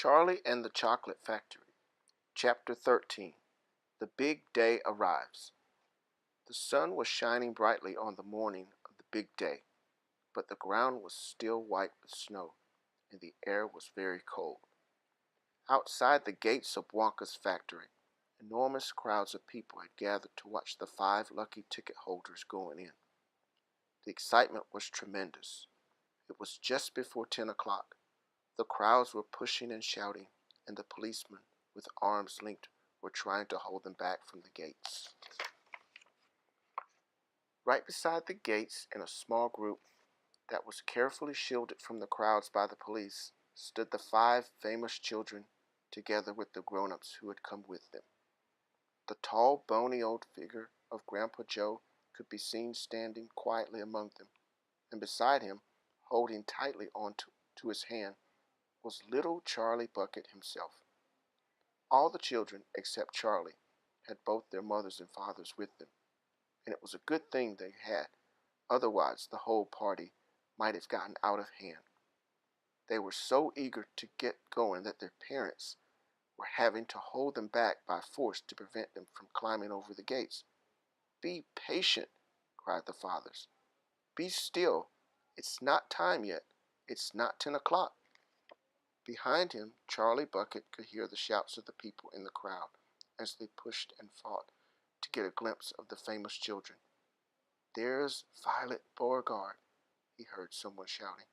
Charlie and the Chocolate Factory, Chapter 13. The Big Day Arrives. The sun was shining brightly on the morning of the big day, but the ground was still white with snow, and the air was very cold. Outside the gates of Wonka's factory, enormous crowds of people had gathered to watch the 5 lucky ticket holders going in. The excitement was tremendous. It was just before 10 o'clock. The crowds were pushing and shouting, and the policemen, with arms linked, were trying to hold them back from the gates. Right beside the gates, in a small group that was carefully shielded from the crowds by the police, stood the 5 famous children, together with the grown-ups who had come with them. The tall, bony old figure of Grandpa Joe could be seen standing quietly among them, and beside him, holding tightly onto his hand, was little Charlie Bucket himself. All the children, except Charlie, had both their mothers and fathers with them, and it was a good thing they had, otherwise the whole party might have gotten out of hand. They were so eager to get going that their parents were having to hold them back by force to prevent them from climbing over the gates. "Be patient," cried the fathers. "Be still. It's not time yet. It's not 10 o'clock. Behind him, Charlie Bucket could hear the shouts of the people in the crowd as they pushed and fought to get a glimpse of the famous children. "There's Violet Beauregard," he heard someone shouting.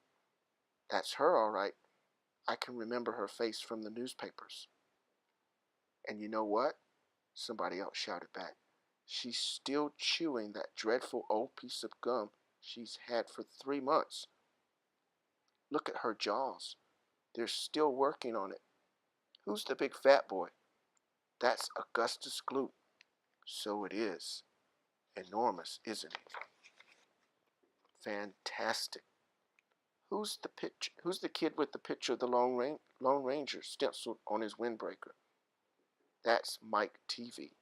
"That's her, all right. I can remember her face from the newspapers." "And you know what?" somebody else shouted back. "She's still chewing that dreadful old piece of gum she's had for 3 months. Look at her jaws. They're still working on it. Who's the big fat boy?" "That's Augustus Gloop." "So it is. Enormous, isn't it?" "Fantastic. Who's the kid with the picture of the Lone Ranger stenciled on his windbreaker?" "That's Mike TV.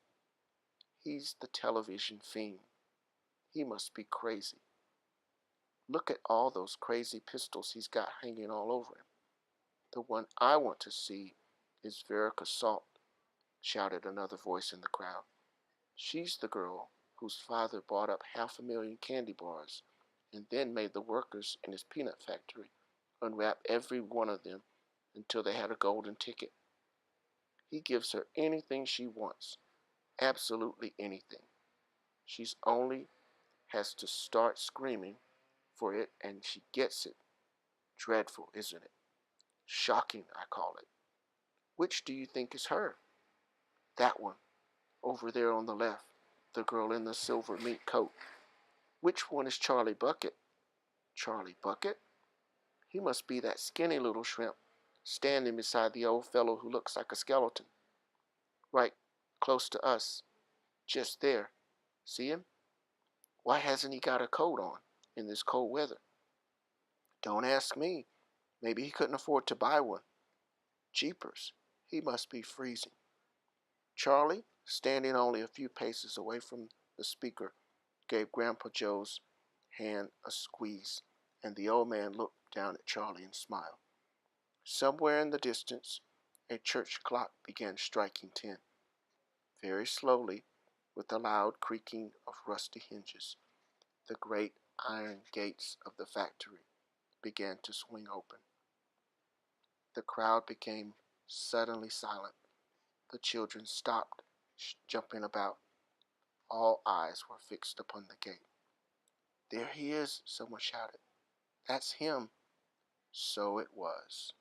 He's the television fiend. He must be crazy. Look at all those crazy pistols he's got hanging all over him. The one I want to see is Verica Salt," shouted another voice in the crowd. "She's the girl whose father bought up 500,000 candy bars and then made the workers in his peanut factory unwrap every one of them until they had a golden ticket. He gives her anything she wants, absolutely anything. She's only has to start screaming for it and she gets it. Dreadful, isn't it? Shocking, I call it. Which do you think is her?" "That one, over there on the left, the girl in the silver mink coat." "Which one is Charlie Bucket?" "Charlie Bucket? He must be that skinny little shrimp standing beside the old fellow who looks like a skeleton. Right close to us. Just there. See him? Why hasn't he got a coat on in this cold weather?" "Don't ask me. Maybe he couldn't afford to buy one. Jeepers, he must be freezing." Charlie, standing only a few paces away from the speaker, gave Grandpa Joe's hand a squeeze, and the old man looked down at Charlie and smiled. Somewhere in the distance, a church clock began striking 10. Very slowly, with a loud creaking of rusty hinges, the great iron gates of the factory began to swing open. The crowd became suddenly silent. The children stopped jumping about. All eyes were fixed upon the gate. "There he is," someone shouted. "That's him." So it was.